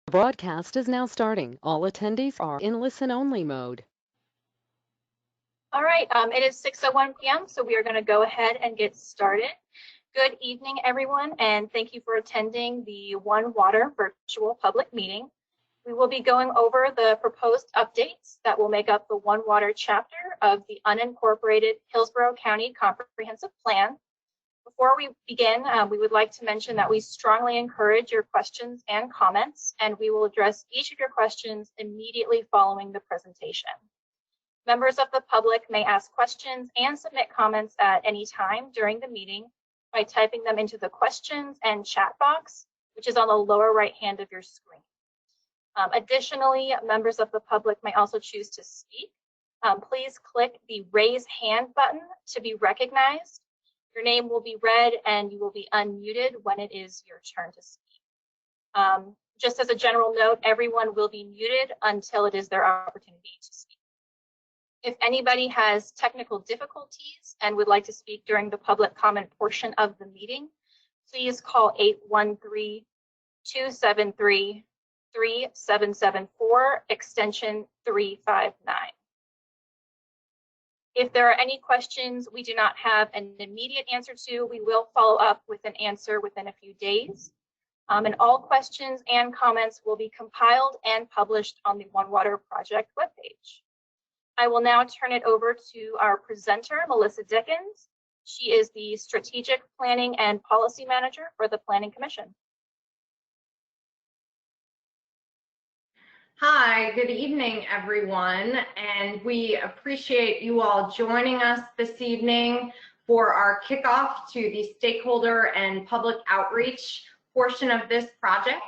Broadcast is now starting. All attendees are in listen-only mode. All right, it is 6:01 p.m., so we are going to go ahead and get started. Good evening, everyone, and thank you for attending the One Water virtual public meeting. We will be going over the proposed updates that will make up the One Water chapter of the unincorporated Hillsborough County Comprehensive Plan. Before we begin, we would like to mention that we strongly encourage your questions and comments, and we will address each of your questions immediately following the presentation. Members of the public may ask questions and submit comments at any time during the meeting by typing them into the questions and chat box, which is on the lower right hand of your screen. Additionally, members of the public may also choose to speak. Please click the raise hand button to be recognized. Your name will be read and you will be unmuted when it is your turn to speak. Just as a general note, everyone will be muted until it is their opportunity to speak. If anybody has technical difficulties and would like to speak during the public comment portion of the meeting, please call 813-273-3774, extension 359. If there are any questions we do not have an immediate answer to, we will follow up with an answer within a few days. And all questions and comments will be compiled and published on the One Water Project webpage. I will now turn it over to our presenter, Melissa Dickens. She is the Strategic Planning and Policy Manager for the Planning Commission. Hi, good evening, everyone, and we appreciate you all joining us this evening for our kickoff to the stakeholder and public outreach portion of this project.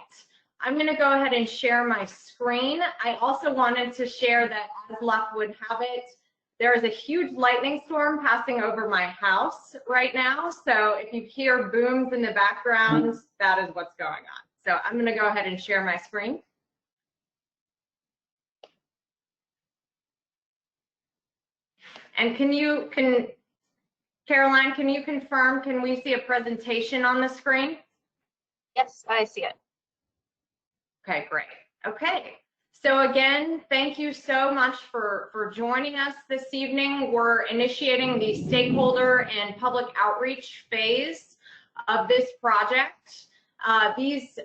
I'm going to go ahead and share my screen. I also wanted to share that, as luck would have it, there is a huge lightning storm passing over my house right now. So if you hear booms in the background, that is what's going on. So I'm going to go ahead and share my screen. And Caroline, can you confirm, can we see a presentation on the screen? Yes, I see it. Okay, great. Okay, so again, thank you so much for joining us this evening. We're initiating the stakeholder and public outreach phase of this project. These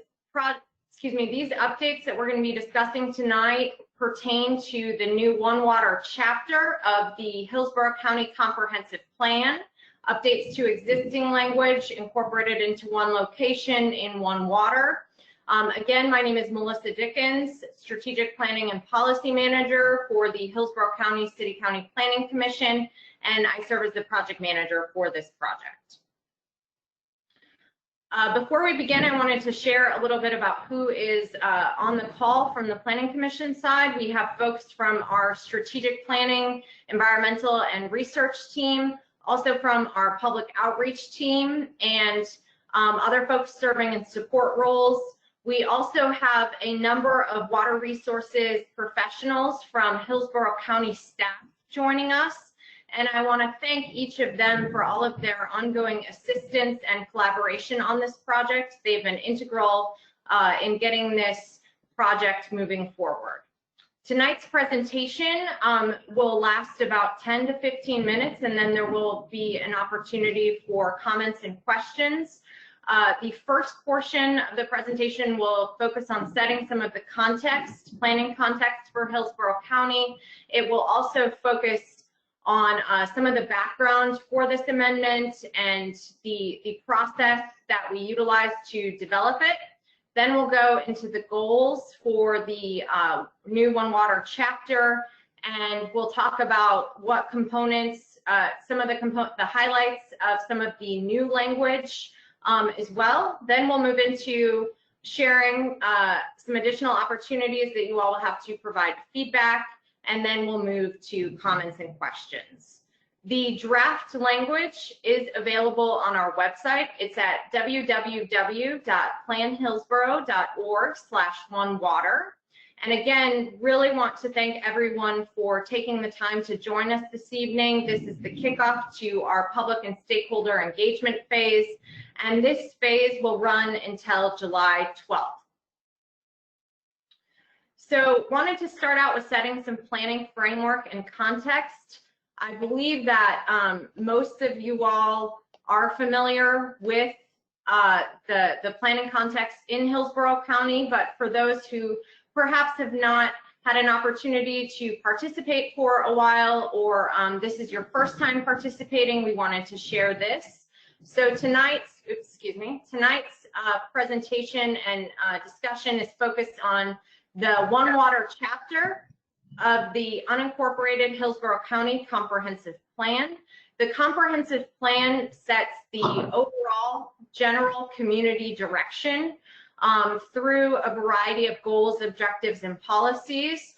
updates that we're going to be discussing tonight pertain to the new One Water chapter of the Hillsborough County Comprehensive Plan, updates to existing language incorporated into one location in One Water. Again, my name is Melissa Dickens, Strategic Planning and Policy Manager for the Hillsborough County City-County Planning Commission, and I serve as the project manager for this project. Before we begin, I wanted to share a little bit about who is on the call from the Planning Commission side. We have folks from our Strategic Planning, Environmental, and Research team, also from our Public Outreach team, and other folks serving in support roles. We also have a number of water resources professionals from Hillsborough County staff joining us, and I want to thank each of them for all of their ongoing assistance and collaboration on this project. They've been integral in getting this project moving forward. Tonight's presentation will last about 10 to 15 minutes, and then there will be an opportunity for comments and questions. The first portion of the presentation will focus on setting some of the context, planning context for Hillsborough County. It will also focus on some of the background for this amendment and the process that we utilize to develop it. Then we'll go into the goals for the new One Water chapter, and we'll talk about what components, some of the highlights of some of the new language as well. Then we'll move into sharing some additional opportunities that you all will have to provide feedback, and then we'll move to comments and questions. The draft language is available on our website. It's at www.planhillsborough.org/onewater. And again, really want to thank everyone for taking the time to join us this evening. This is the kickoff to our public and stakeholder engagement phase, and this phase will run until July 12th. So wanted to start out with setting some planning framework and context. I believe that most of you all are familiar with the planning context in Hillsborough County, but for those who perhaps have not had an opportunity to participate for a while, or this is your first time participating, we wanted to share this. So tonight's presentation and discussion is focused on the One Water chapter of the unincorporated Hillsborough County Comprehensive Plan. The comprehensive plan sets the overall general community direction through a variety of goals, objectives, and policies.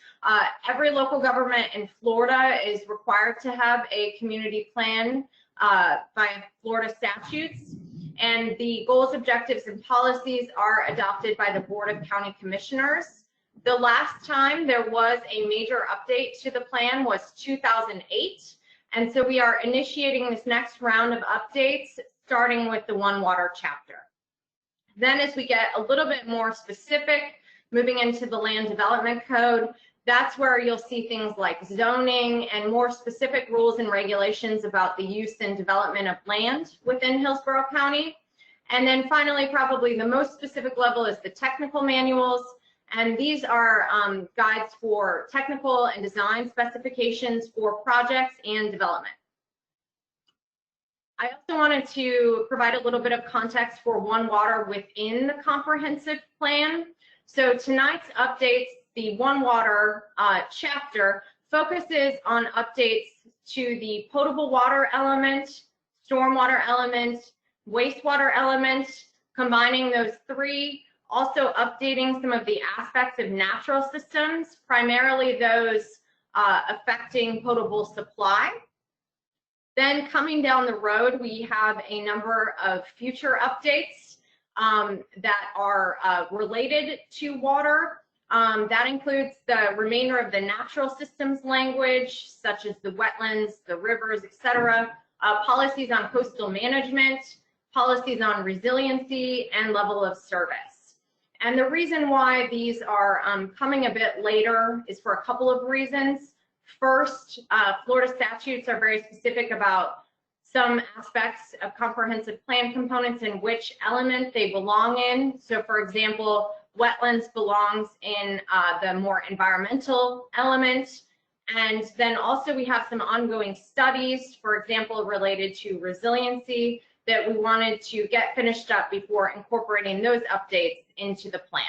Every local government in Florida is required to have a community plan by Florida statutes, and the goals, objectives, and policies are adopted by the Board of County Commissioners. The last time there was a major update to the plan was 2008, and so we are initiating this next round of updates, starting with the One Water chapter. Then as we get a little bit more specific, moving into the Land Development Code, that's where you'll see things like zoning and more specific rules and regulations about the use and development of land within Hillsborough County. And then finally, probably the most specific level is the technical manuals. And these are guides for technical and design specifications for projects and development. I also wanted to provide a little bit of context for One Water within the comprehensive plan. So tonight's updates, the One Water chapter, focuses on updates to the potable water element, stormwater element, wastewater element, combining those three, also updating some of the aspects of natural systems, primarily those affecting potable supply. Then coming down the road, we have a number of future updates that are related to water. That includes the remainder of the natural systems language, such as the wetlands, the rivers, etc., policies on coastal management, policies on resiliency, and level of service. And the reason why these are coming a bit later is for a couple of reasons. First, Florida statutes are very specific about some aspects of comprehensive plan components and which element they belong in. So for example, wetlands belongs in the more environmental element. And then also we have some ongoing studies, for example, related to resiliency that we wanted to get finished up before incorporating those updates into the plan.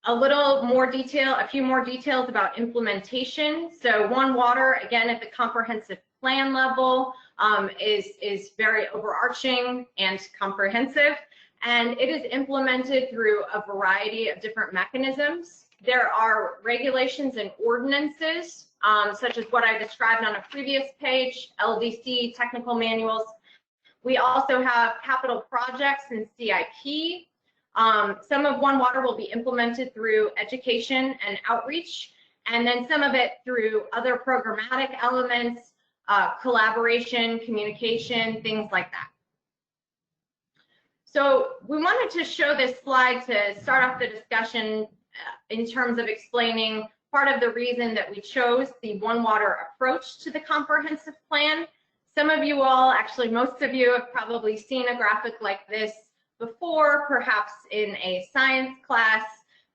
A little more detail, a few more details about implementation. So One Water, again, at the comprehensive plan level, is very overarching and comprehensive, and it is implemented through a variety of different mechanisms. There are regulations and ordinances, such as what I described on a previous page, LDC, technical manuals. We also have capital projects and CIP. Some of One Water will be implemented through education and outreach, and then some of it through other programmatic elements, collaboration, communication, things like that. So we wanted to show this slide to start off the discussion in terms of explaining part of the reason that we chose the One Water approach to the comprehensive plan. Some of you all, actually most of you, have probably seen a graphic like this before, perhaps in a science class,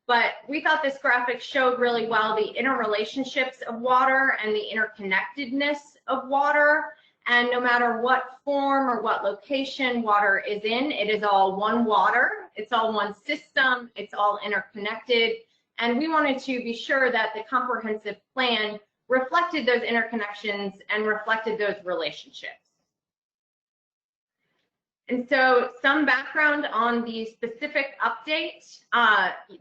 but we thought this graphic showed really well the interrelationships of water and the interconnectedness of water. And no matter what form or what location water is in, it is all one water, it's all one system, it's all interconnected. And we wanted to be sure that the comprehensive plan reflected those interconnections and reflected those relationships. And so some background on the specific update.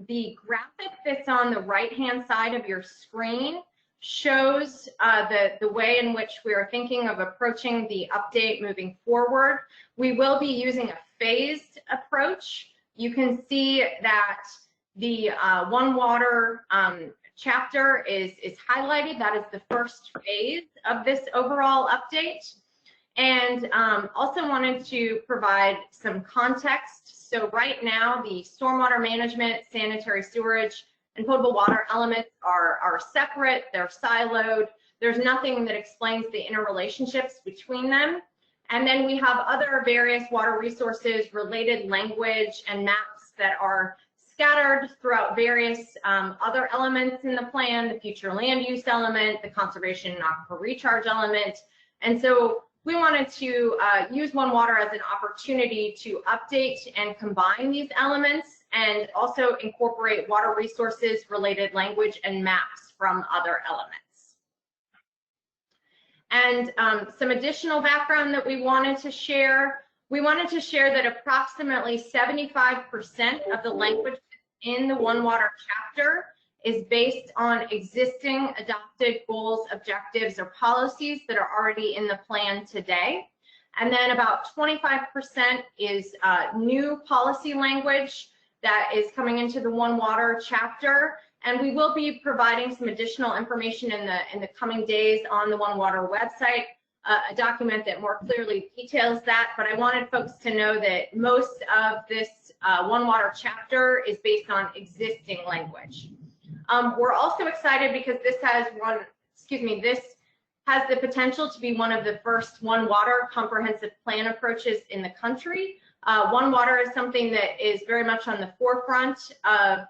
The graphic that's on the right-hand side of your screen shows the way in which we are thinking of approaching the update moving forward. We will be using a phased approach. You can see that the One Water chapter is highlighted. That is the first phase of this overall update. And also wanted to provide some context. So right now, the stormwater management, sanitary sewerage, and potable water elements are separate, they're siloed. There's nothing that explains the interrelationships between them. And then we have other various water resources, related language, and maps that are scattered throughout various other elements in the plan, the future land use element, the conservation and aquifer recharge element. And so we wanted to use One Water as an opportunity to update and combine these elements and also incorporate water resources, related language, and maps from other elements. And some additional background that we wanted to share. We wanted to share that approximately 75% of the language in the One Water chapter is based on existing adopted goals, objectives, or policies that are already in the plan today. And then about 25% is new policy language that is coming into the One Water chapter. And we will be providing some additional information in the coming days on the One Water website, a document that more clearly details that. But I wanted folks to know that most of this One Water chapter is based on existing language. We're also excited because this has the potential to be one of the first One Water comprehensive plan approaches in the country. One Water is something that is very much on the forefront of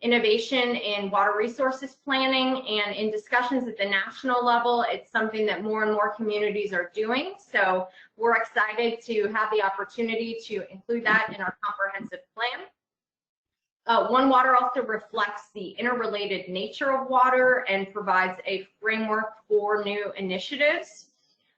innovation in water resources planning, and in discussions at the national level, it's something that more and more communities are doing. So we're excited to have the opportunity to include that in our comprehensive plan. One Water also reflects the interrelated nature of water and provides a framework for new initiatives.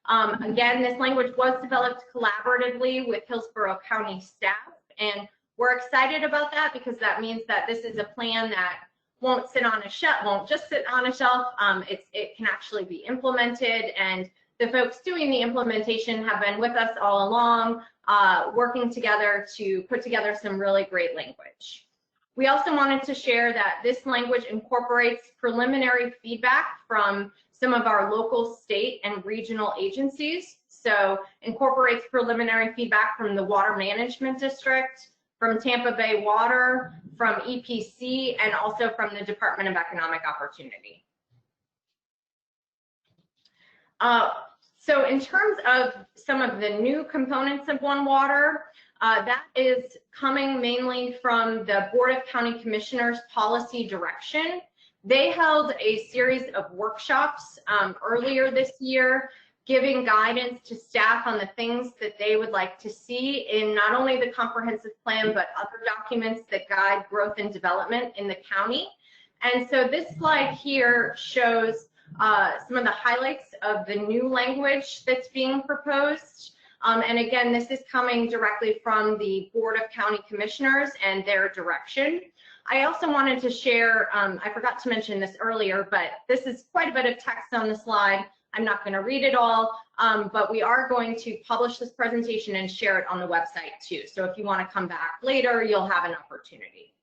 Again, this language was developed collaboratively with Hillsborough County staff, and we're excited about that because that means that this is a plan that won't just sit on a shelf. It can actually be implemented, and the folks doing the implementation have been with us all along, working together to put together some really great language. We also wanted to share that this language incorporates preliminary feedback from some of our local, state, and regional agencies. So incorporates preliminary feedback from the Water Management District, from Tampa Bay Water, from EPC, and also from the Department of Economic Opportunity. So in terms of some of the new components of One Water, that is coming mainly from the Board of County Commissioners policy direction. They held a series of workshops earlier this year, giving guidance to staff on the things that they would like to see in not only the comprehensive plan, but other documents that guide growth and development in the county. And so this slide here shows some of the highlights of the new language that's being proposed. And again, this is coming directly from the Board of County Commissioners and their direction. I also wanted to share, I forgot to mention this earlier, but this is quite a bit of text on the slide. I'm not going to read it all, but we are going to publish this presentation and share it on the website too. So if you want to come back later, you'll have an opportunity.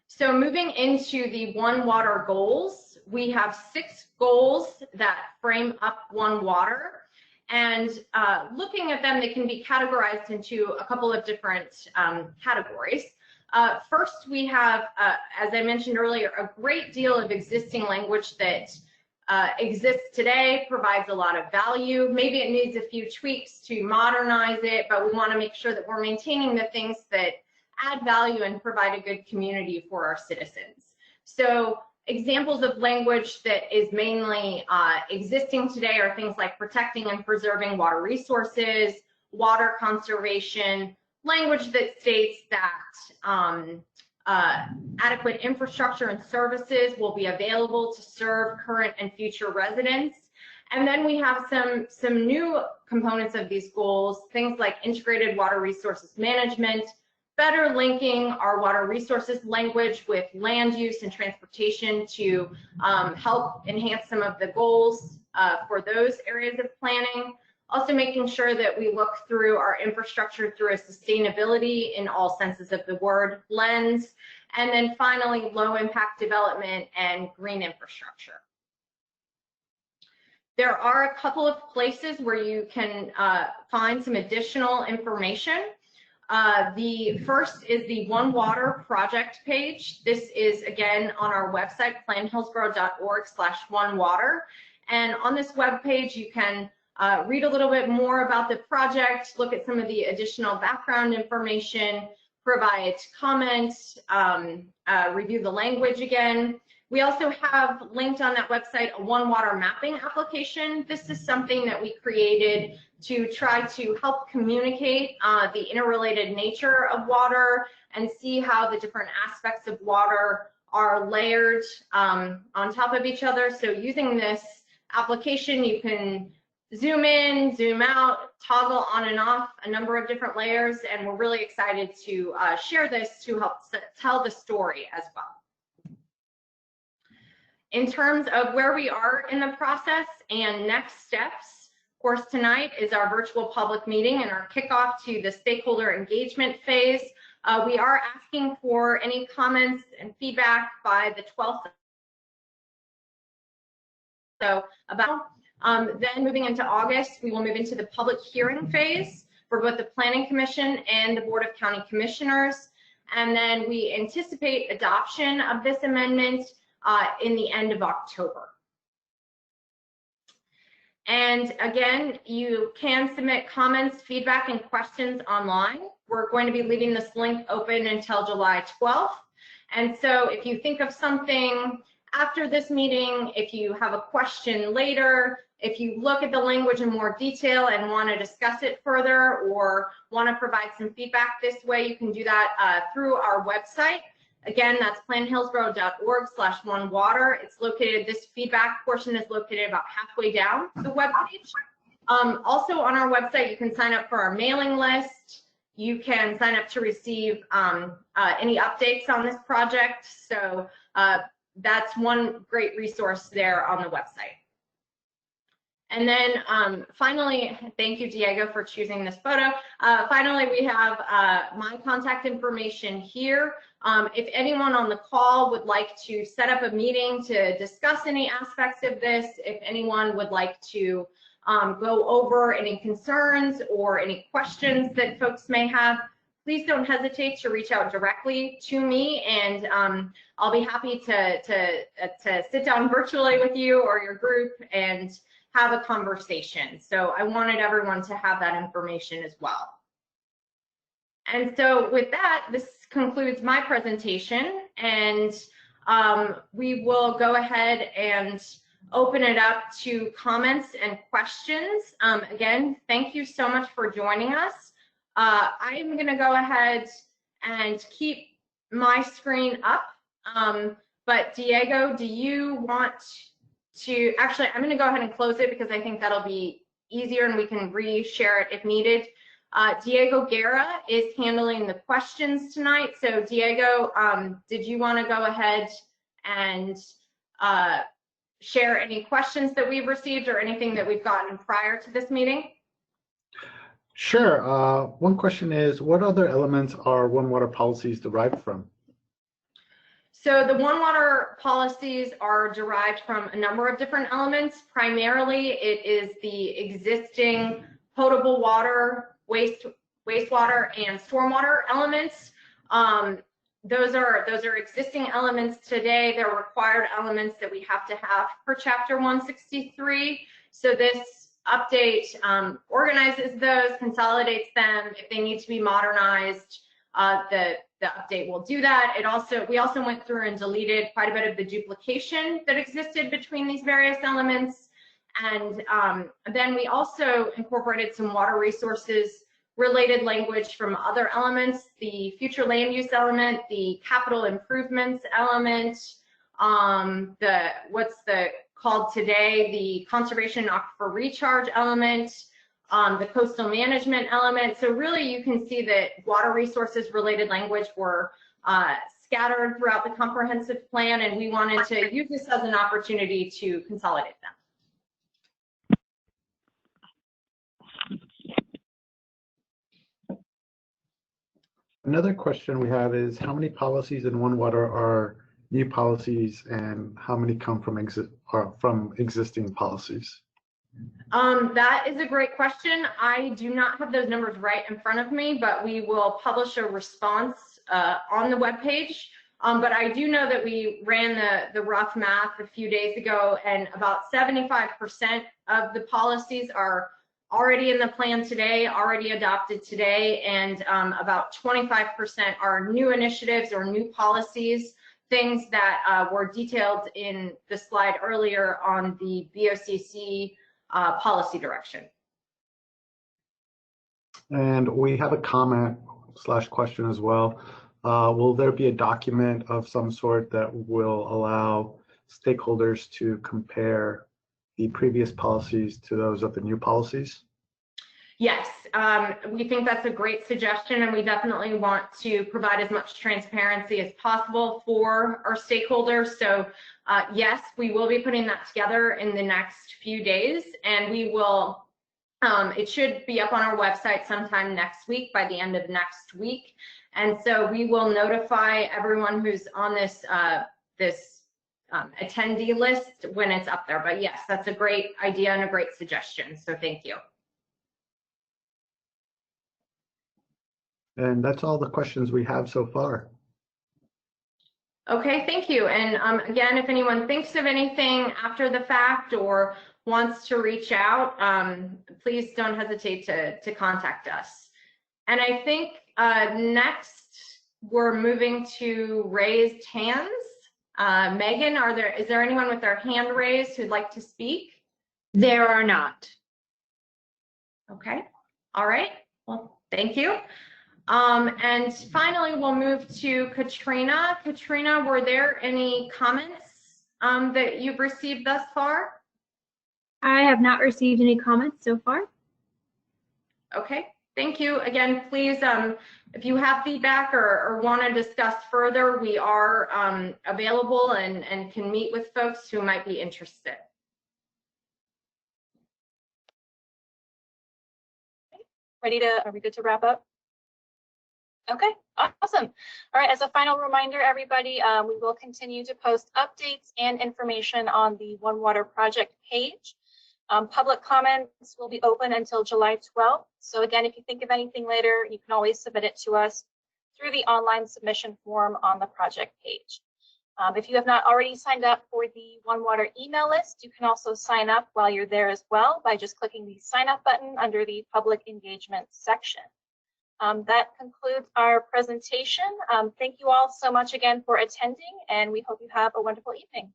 So moving into the One Water goals, we have 6 goals that frame up One Water. And looking at them, they can be categorized into a couple of different categories. First, we have, as I mentioned earlier, a great deal of existing language that exists today, provides a lot of value. Maybe it needs a few tweaks to modernize it, but we want to make sure that we're maintaining the things that add value and provide a good community for our citizens. So examples of language that is mainly existing today are things like protecting and preserving water resources, water conservation, language that states that adequate infrastructure and services will be available to serve current and future residents. And then we have some new components of these goals, things like integrated water resources management, better linking our water resources language with land use and transportation to help enhance some of the goals for those areas of planning. Also making sure that we look through our infrastructure through a sustainability in all senses of the word lens. And then finally, low impact development and green infrastructure. There are a couple of places where you can find some additional information. The first is the One Water project page. This is, again, on our website, planhillsboro.org/onewater. And on this web page, you can read a little bit more about the project, look at some of the additional background information, provide comments, review the language again. We also have linked on that website a One Water mapping application. This is something that we created to try to help communicate the interrelated nature of water and see how the different aspects of water are layered on top of each other. So using this application, you can zoom in, zoom out, toggle on and off a number of different layers, and we're really excited to share this to help tell the story as well. In terms of where we are in the process and next steps, of course, tonight is our virtual public meeting and our kickoff to the stakeholder engagement phase. We are asking for any comments and feedback by the 12th. So about then moving into August, we will move into the public hearing phase for both the Planning Commission and the Board of County Commissioners. And then we anticipate adoption of this amendment in the end of October. And again, you can submit comments, feedback, and questions online. We're going to be leaving this link open until July 12th. And so if you think of something after this meeting, if you have a question later, if you look at the language in more detail and want to discuss it further or want to provide some feedback this way, you can do that through our website. Again, that's planhillsboro.org/onewater. It's located, this feedback portion is located about halfway down the webpage. Also on our website, you can sign up for our mailing list. You can sign up to receive any updates on this project. So that's one great resource there on the website. And then finally, thank you, Diego, for choosing this photo. Finally, we have my contact information here. If anyone on the call would like to set up a meeting to discuss any aspects of this, if anyone would like to go over any concerns or any questions that folks may have, please don't hesitate to reach out directly to me, and I'll be happy to sit down virtually with you or your group and have a conversation. So I wanted everyone to have that information as well. And so with that, this concludes my presentation, and we will go ahead and open it up to comments and questions. Again, thank you so much for joining us. I'm going to go ahead and keep my screen up, but Diego, do you want to, actually, I'm going to go ahead and close it because I think that'll be easier and we can re-share it if needed. Diego Guerra is handling the questions tonight. So Diego, did you want to go ahead and share any questions that we've received or anything that we've gotten prior to this meeting? Sure. One question is, what other elements are One Water policies derived from? So the One Water policies are derived from a number of different elements. Primarily, it is the existing potable water, wastewater, and stormwater elements. Those are existing elements today. They're required elements that we have to have per Chapter 163. So this update organizes those, consolidates them. If they need to be modernized, the update will do that. We also went through and deleted quite a bit of the duplication that existed between these various elements. And then we also incorporated some water resources related language from other elements, the future land use element, the capital improvements element, what's called today the conservation aquifer recharge element, the coastal management element. So really you can see that water resources related language were scattered throughout the comprehensive plan, and we wanted to use this as an opportunity to consolidate them. Another question we have is, how many policies in One Water are new policies and how many come from existing policies? That is a great question. I do not have those numbers right in front of me, but we will publish a response on the webpage. But I do know that we ran the rough math a few days ago, and about 75% of the policies are already in the plan today, already adopted today, and about 25% are new initiatives or new policies, things that were detailed in the slide earlier on the BOCC policy direction. And we have a comment/question as well. Will there be a document of some sort that will allow stakeholders to compare the previous policies to those of the new policies? Yes, we think that's a great suggestion, and we definitely want to provide as much transparency as possible for our stakeholders. So yes, we will be putting that together in the next few days, and we will, it should be up on our website sometime next week, by the end of next week. And so we will notify everyone who's on this attendee list when it's up there. But yes, that's a great idea and a great suggestion, so thank you. And that's all the questions we have so far. Okay, thank you. And again, if anyone thinks of anything after the fact or wants to reach out, please don't hesitate to contact us. And I think next we're moving to raised hands. Megan, is there anyone with their hand raised who'd like to speak? There are not. Okay, all right, well, thank you. And finally, we'll move to Katrina. Katrina, were there any comments that you've received thus far? I have not received any comments so far. Okay, thank you. Again, please, if you have feedback or want to discuss further, we are available and can meet with folks who might be interested. Are we good to wrap up? Okay, awesome. All right, as a final reminder, everybody, we will continue to post updates and information on the One Water project page. Public comments will be open until July 12th. So again, if you think of anything later, you can always submit it to us through the online submission form on the project page. If you have not already signed up for the One Water email list, you can also sign up while you're there as well by just clicking the sign up button under the public engagement section. That concludes our presentation. Thank you all so much again for attending, and we hope you have a wonderful evening.